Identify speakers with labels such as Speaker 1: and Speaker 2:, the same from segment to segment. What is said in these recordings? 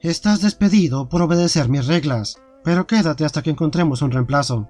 Speaker 1: Estás despedido por obedecer mis reglas, pero quédate hasta que encontremos un reemplazo.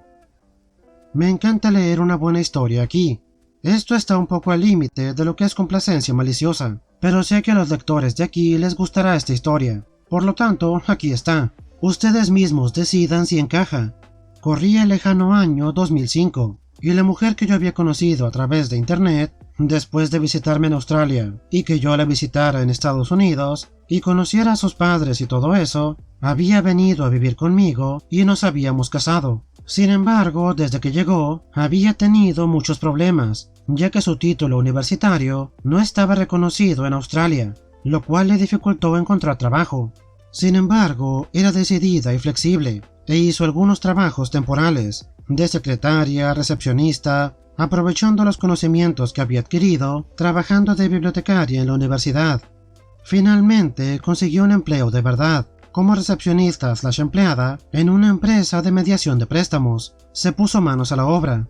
Speaker 1: Me encanta leer una buena historia aquí. Esto está un poco al límite de lo que es complacencia maliciosa, pero sé que a los lectores de aquí les gustará esta historia. Por lo tanto, aquí está. Ustedes mismos decidan si encaja. Corría el lejano año 2005, y la mujer que yo había conocido a través de internet, después de visitarme en Australia, y que yo la visitara en Estados Unidos, y conociera a sus padres y todo eso, había venido a vivir conmigo y nos habíamos casado. Sin embargo, desde que llegó, había tenido muchos problemas, ya que su título universitario no estaba reconocido en Australia, lo cual le dificultó encontrar trabajo. Sin embargo, era decidida y flexible, e hizo algunos trabajos temporales, de secretaria, recepcionista, aprovechando los conocimientos que había adquirido trabajando de bibliotecaria en la universidad. Finalmente consiguió un empleo de verdad, como recepcionista/empleada en una empresa de mediación de préstamos. Se puso manos a la obra.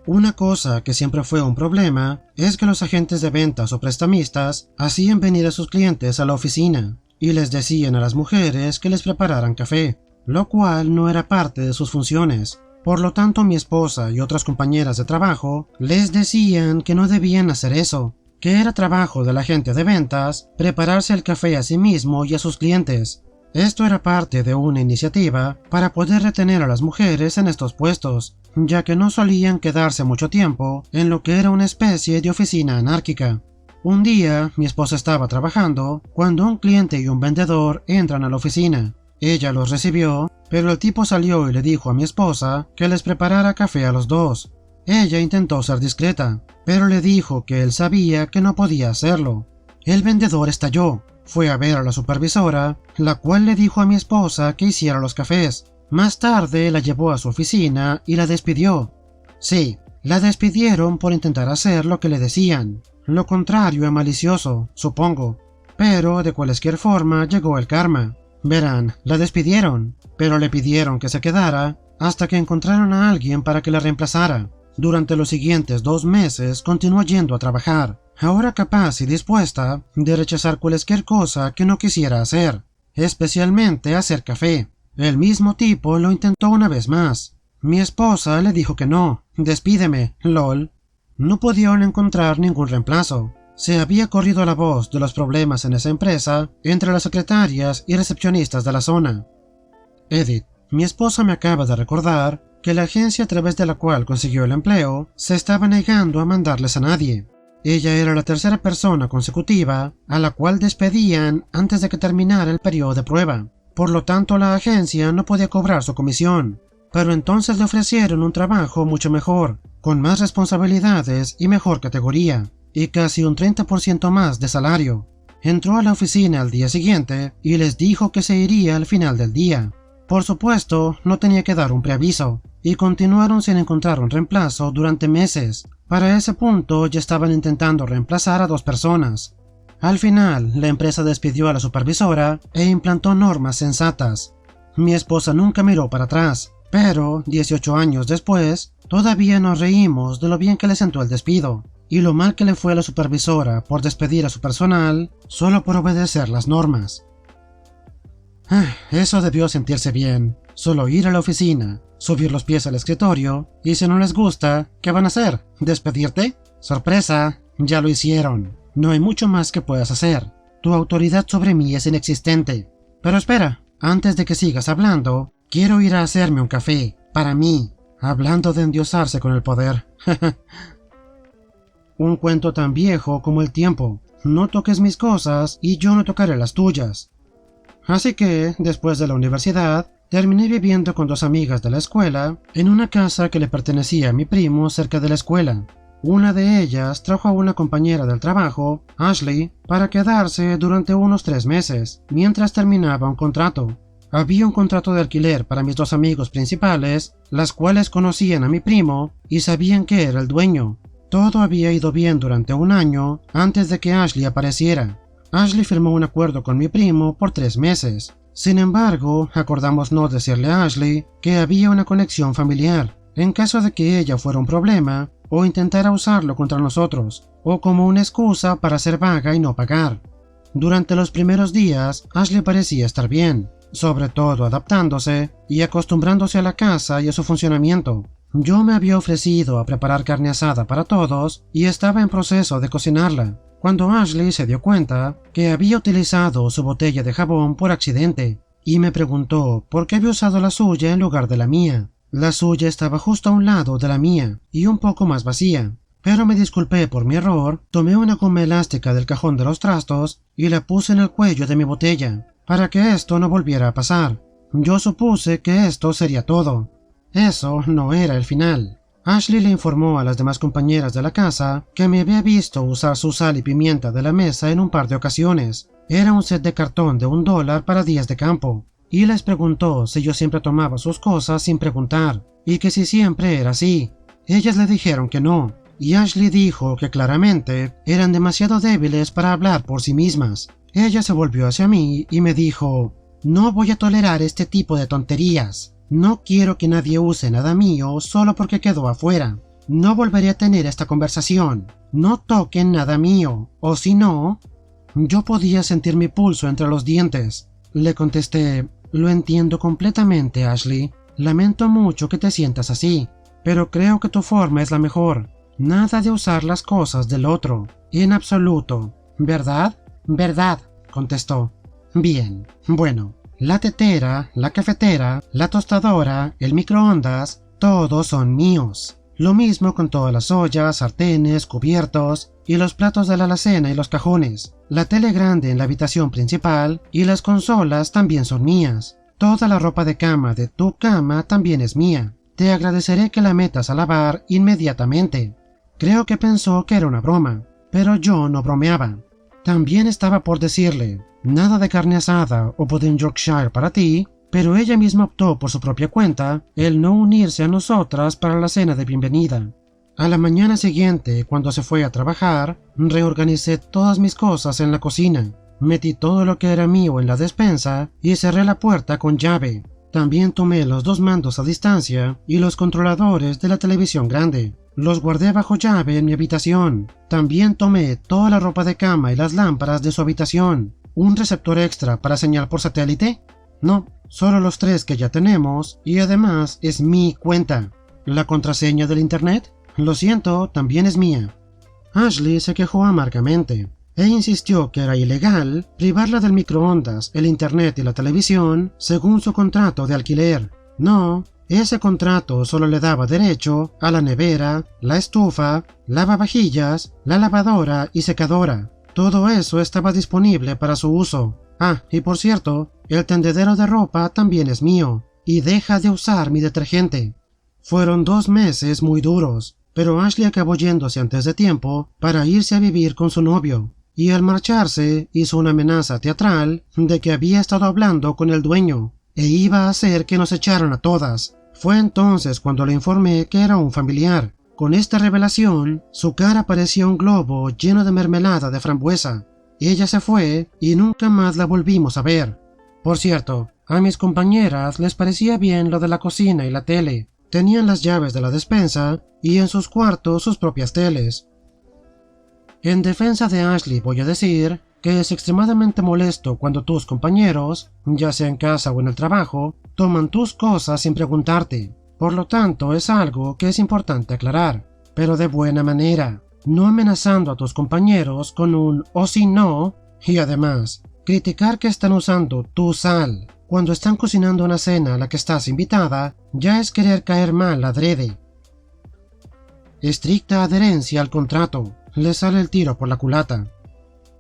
Speaker 1: Una cosa que siempre fue un problema es que los agentes de ventas o prestamistas hacían venir a sus clientes a la oficina y les decían a las mujeres que les prepararan café, lo cual no era parte de sus funciones. Por lo tanto, mi esposa y otras compañeras de trabajo les decían que no debían hacer eso, que era trabajo del agente de ventas prepararse el café a sí mismo y a sus clientes. Esto era parte de una iniciativa para poder retener a las mujeres en estos puestos, ya que no solían quedarse mucho tiempo en lo que era una especie de oficina anárquica. Un día, mi esposa estaba trabajando cuando un cliente y un vendedor entran a la oficina. Ella los recibió, pero el tipo salió y le dijo a mi esposa que les preparara café a los dos. Ella intentó ser discreta, pero le dijo que él sabía que no podía hacerlo. El vendedor estalló. Fue a ver a la supervisora, la cual le dijo a mi esposa que hiciera los cafés. Más tarde la llevó a su oficina y la despidió. Sí, la despidieron por intentar hacer lo que le decían. Lo contrario es malicioso, supongo. Pero de cualquier forma llegó el karma. Verán, la despidieron, pero le pidieron que se quedara hasta que encontraron a alguien para que la reemplazara. Durante los siguientes 2 meses continuó yendo a trabajar, ahora capaz y dispuesta de rechazar cualquier cosa que no quisiera hacer, especialmente hacer café. El mismo tipo lo intentó una vez más. Mi esposa le dijo que no, despídeme, lol. No pudieron encontrar ningún reemplazo. Se había corrido la voz de los problemas en esa empresa entre las secretarias y recepcionistas de la zona. Edith, mi esposa me acaba de recordar que la agencia a través de la cual consiguió el empleo se estaba negando a mandarles a nadie. Ella era la tercera persona consecutiva a la cual despedían antes de que terminara el periodo de prueba. Por lo tanto, la agencia no podía cobrar su comisión. Pero entonces le ofrecieron un trabajo mucho mejor, con más responsabilidades y mejor categoría, y casi un 30% más de salario. Entró a la oficina al día siguiente y les dijo que se iría al final del día. Por supuesto, no tenía que dar un preaviso, y continuaron sin encontrar un reemplazo durante meses. Para ese punto ya estaban intentando reemplazar a 2 personas. Al final, la empresa despidió a la supervisora e implantó normas sensatas. Mi esposa nunca miró para atrás, pero 18 años después, todavía nos reímos de lo bien que le sentó el despido, y lo mal que le fue a la supervisora por despedir a su personal solo por obedecer las normas. Eso debió sentirse bien, solo ir a la oficina, subir los pies al escritorio, y si no les gusta, ¿qué van a hacer? ¿Despedirte? ¡Sorpresa! Ya lo hicieron. No hay mucho más que puedas hacer. Tu autoridad sobre mí es inexistente. Pero espera, antes de que sigas hablando, quiero ir a hacerme un café, para mí, hablando de endiosarse con el poder. Un cuento tan viejo como el tiempo. No toques mis cosas y yo no tocaré las tuyas. Así que, después de la universidad, terminé viviendo con 2 amigas de la escuela en una casa que le pertenecía a mi primo cerca de la escuela. Una de ellas trajo a una compañera del trabajo, Ashley, para quedarse durante unos 3 meses, mientras terminaba un contrato. Había un contrato de alquiler para mis 2 amigos principales, las cuales conocían a mi primo y sabían que era el dueño. Todo había ido bien durante 1 año antes de que Ashley apareciera. Ashley firmó un acuerdo con mi primo por 3 meses. Sin embargo, acordamos no decirle a Ashley que había una conexión familiar, en caso de que ella fuera un problema o intentara usarlo contra nosotros, o como una excusa para ser vaga y no pagar. Durante los primeros días, Ashley parecía estar bien, sobre todo adaptándose y acostumbrándose a la casa y a su funcionamiento. Yo me había ofrecido a preparar carne asada para todos y estaba en proceso de cocinarla, cuando Ashley se dio cuenta que había utilizado su botella de jabón por accidente y me preguntó por qué había usado la suya en lugar de la mía. La suya estaba justo a un lado de la mía y un poco más vacía, pero me disculpé por mi error, tomé una goma elástica del cajón de los trastos y la puse en el cuello de mi botella, para que esto no volviera a pasar. Yo supuse que esto sería todo. Eso no era el final. Ashley le informó a las demás compañeras de la casa que me había visto usar su sal y pimienta de la mesa en un par de ocasiones. Era un set de cartón de $1 para días de campo. Y les preguntó si yo siempre tomaba sus cosas sin preguntar, y que si siempre era así. Ellas le dijeron que no, y Ashley dijo que claramente eran demasiado débiles para hablar por sí mismas. Ella se volvió hacia mí y me dijo: «No voy a tolerar este tipo de tonterías. No quiero que nadie use nada mío solo porque quedó afuera. No volveré a tener esta conversación. No toquen nada mío, o si no...». Yo podía sentir mi pulso entre los dientes. Le contesté: «Lo entiendo completamente, Ashley. Lamento mucho que te sientas así, pero creo que tu forma es la mejor. Nada de usar las cosas del otro, en absoluto. ¿Verdad?». «Verdad», contestó. «Bien, bueno, la tetera, la cafetera, la tostadora, el microondas, todos son míos. Lo mismo con todas las ollas, sartenes, cubiertos y los platos de la alacena y los cajones. La tele grande en la habitación principal y las consolas también son mías. Toda la ropa de cama de tu cama también es mía. Te agradeceré que la metas a lavar inmediatamente». Creo que pensó que era una broma, pero yo no bromeaba. También estaba por decirle: «Nada de carne asada o pudding Yorkshire para ti», pero ella misma optó por su propia cuenta el no unirse a nosotras para la cena de bienvenida. A la mañana siguiente, cuando se fue a trabajar, reorganicé todas mis cosas en la cocina, metí todo lo que era mío en la despensa y cerré la puerta con llave. También tomé los 2 mandos a distancia y los controladores de la televisión grande. Los guardé bajo llave en mi habitación. También tomé toda la ropa de cama y las lámparas de su habitación. ¿Un receptor extra para señal por satélite? No, solo los 3 que ya tenemos, y además es mi cuenta. ¿La contraseña del internet? Lo siento, también es mía. Ashley se quejó amargamente e insistió que era ilegal privarla del microondas, el internet y la televisión según su contrato de alquiler. No, ese contrato solo le daba derecho a la nevera, la estufa, lavavajillas, la lavadora y secadora. Todo eso estaba disponible para su uso. Ah, y por cierto, el tendedero de ropa también es mío, y deja de usar mi detergente. Fueron 2 meses muy duros, pero Ashley acabó yéndose antes de tiempo para irse a vivir con su novio, y al marcharse hizo una amenaza teatral de que había estado hablando con el dueño, e iba a hacer que nos echaran a todas. Fue entonces cuando le informé que era un familiar. Con esta revelación, su cara parecía un globo lleno de mermelada de frambuesa. Ella se fue y nunca más la volvimos a ver. Por cierto, a mis compañeras les parecía bien lo de la cocina y la tele. Tenían las llaves de la despensa y en sus cuartos sus propias teles. En defensa de Ashley voy a decir que es extremadamente molesto cuando tus compañeros, ya sea en casa o en el trabajo, toman tus cosas sin preguntarte. Por lo tanto, es algo que es importante aclarar, pero de buena manera, no amenazando a tus compañeros con un «o si no», y además, criticar que están usando tu sal cuando están cocinando una cena a la que estás invitada ya es querer caer mal adrede. Estricta adherencia al contrato. Le sale el tiro por la culata.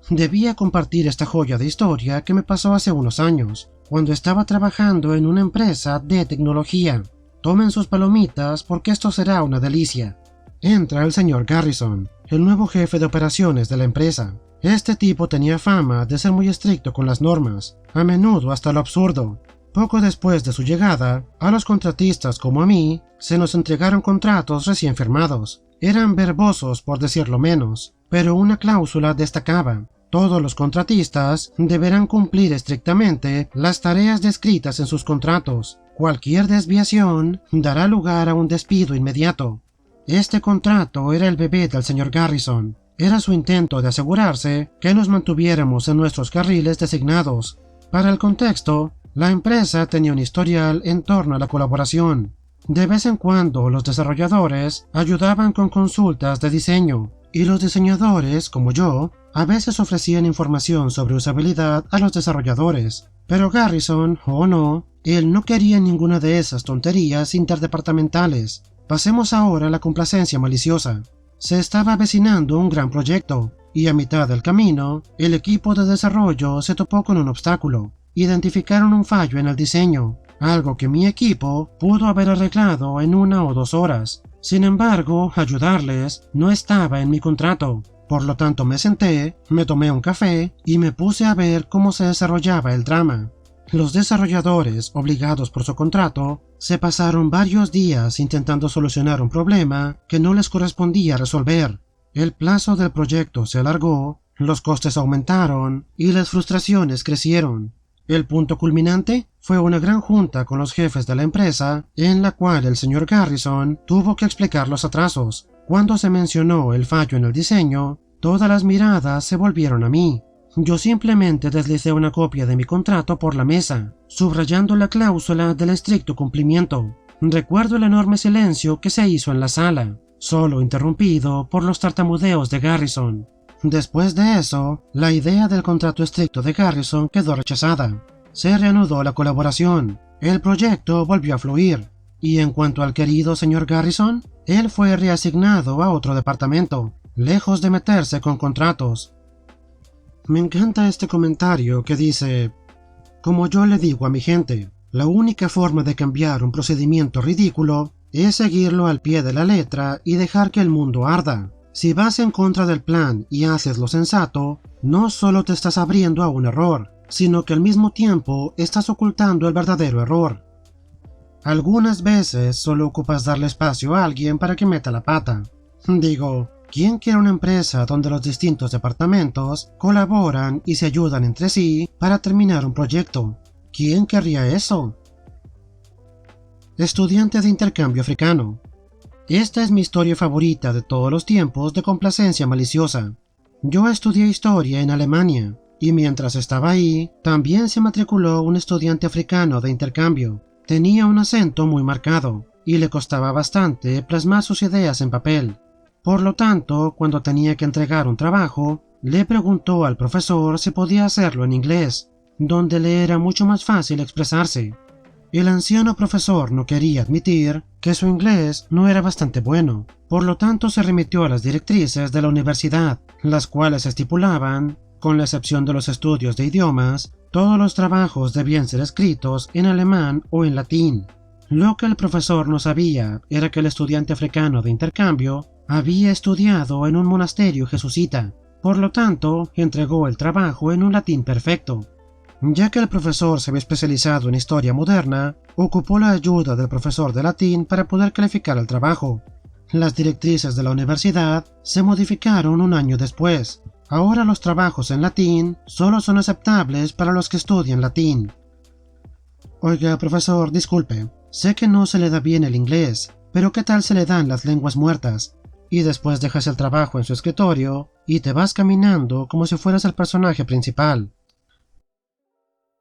Speaker 1: Debía compartir esta joya de historia que me pasó hace unos años, cuando estaba trabajando en una empresa de tecnología. Tomen sus palomitas porque esto será una delicia. Entra el señor Garrison, el nuevo jefe de operaciones de la empresa. Este tipo tenía fama de ser muy estricto con las normas, a menudo hasta lo absurdo. Poco después de su llegada, a los contratistas como a mí, se nos entregaron contratos recién firmados. Eran verbosos por decirlo menos, pero una cláusula destacaba: todos los contratistas deberán cumplir estrictamente las tareas descritas en sus contratos. Cualquier desviación dará lugar a un despido inmediato. Este contrato era el bebé del señor Garrison. Era su intento de asegurarse que nos mantuviéramos en nuestros carriles designados. Para el contexto, la empresa tenía un historial en torno a la colaboración. De vez en cuando los desarrolladores ayudaban con consultas de diseño, y los diseñadores, como yo, a veces ofrecían información sobre usabilidad a los desarrolladores. Pero Garrison, o no, él no quería ninguna de esas tonterías interdepartamentales. Pasemos ahora a la complacencia maliciosa. Se estaba avecinando un gran proyecto, y a mitad del camino, el equipo de desarrollo se topó con un obstáculo. Identificaron un fallo en el diseño, algo que mi equipo pudo haber arreglado en 1 o 2 horas. Sin embargo, ayudarles no estaba en mi contrato. Por lo tanto me senté, me tomé un café y me puse a ver cómo se desarrollaba el drama. Los desarrolladores, obligados por su contrato, se pasaron varios días intentando solucionar un problema que no les correspondía resolver. El plazo del proyecto se alargó, los costes aumentaron y las frustraciones crecieron. El punto culminante fue una gran junta con los jefes de la empresa, en la cual el señor Garrison tuvo que explicar los atrasos. Cuando se mencionó el fallo en el diseño, todas las miradas se volvieron a mí. Yo simplemente deslicé una copia de mi contrato por la mesa, subrayando la cláusula del estricto cumplimiento. Recuerdo el enorme silencio que se hizo en la sala, solo interrumpido por los tartamudeos de Garrison. Después de eso, la idea del contrato estricto de Garrison quedó rechazada. Se reanudó la colaboración, el proyecto volvió a fluir, y en cuanto al querido señor Garrison, él fue reasignado a otro departamento, lejos de meterse con contratos. Me encanta este comentario que dice: como yo le digo a mi gente, la única forma de cambiar un procedimiento ridículo es seguirlo al pie de la letra y dejar que el mundo arda. Si vas en contra del plan y haces lo sensato, no solo te estás abriendo a un error, sino que al mismo tiempo estás ocultando el verdadero error. Algunas veces solo ocupas darle espacio a alguien para que meta la pata. Digo, ¿quién quiere una empresa donde los distintos departamentos colaboran y se ayudan entre sí para terminar un proyecto? ¿Quién querría eso? Estudiante de intercambio africano. Esta es mi historia favorita de todos los tiempos de complacencia maliciosa. Yo estudié historia en Alemania, y mientras estaba ahí, también se matriculó un estudiante africano de intercambio. Tenía un acento muy marcado, y le costaba bastante plasmar sus ideas en papel. Por lo tanto, cuando tenía que entregar un trabajo, le preguntó al profesor si podía hacerlo en inglés, donde le era mucho más fácil expresarse. El anciano profesor no quería admitir que su inglés no era bastante bueno, por lo tanto se remitió a las directrices de la universidad, las cuales estipulaban, con la excepción de los estudios de idiomas, todos los trabajos debían ser escritos en alemán o en latín. Lo que el profesor no sabía era que el estudiante africano de intercambio había estudiado en un monasterio jesuita, por lo tanto entregó el trabajo en un latín perfecto. Ya que el profesor se había especializado en historia moderna, ocupó la ayuda del profesor de latín para poder calificar el trabajo. Las directrices de la universidad se modificaron un año después. Ahora los trabajos en latín solo son aceptables para los que estudian latín. Oiga, profesor, disculpe, sé que no se le da bien el inglés, pero ¿qué tal se le dan las lenguas muertas? Y después dejas el trabajo en su escritorio y te vas caminando como si fueras el personaje principal.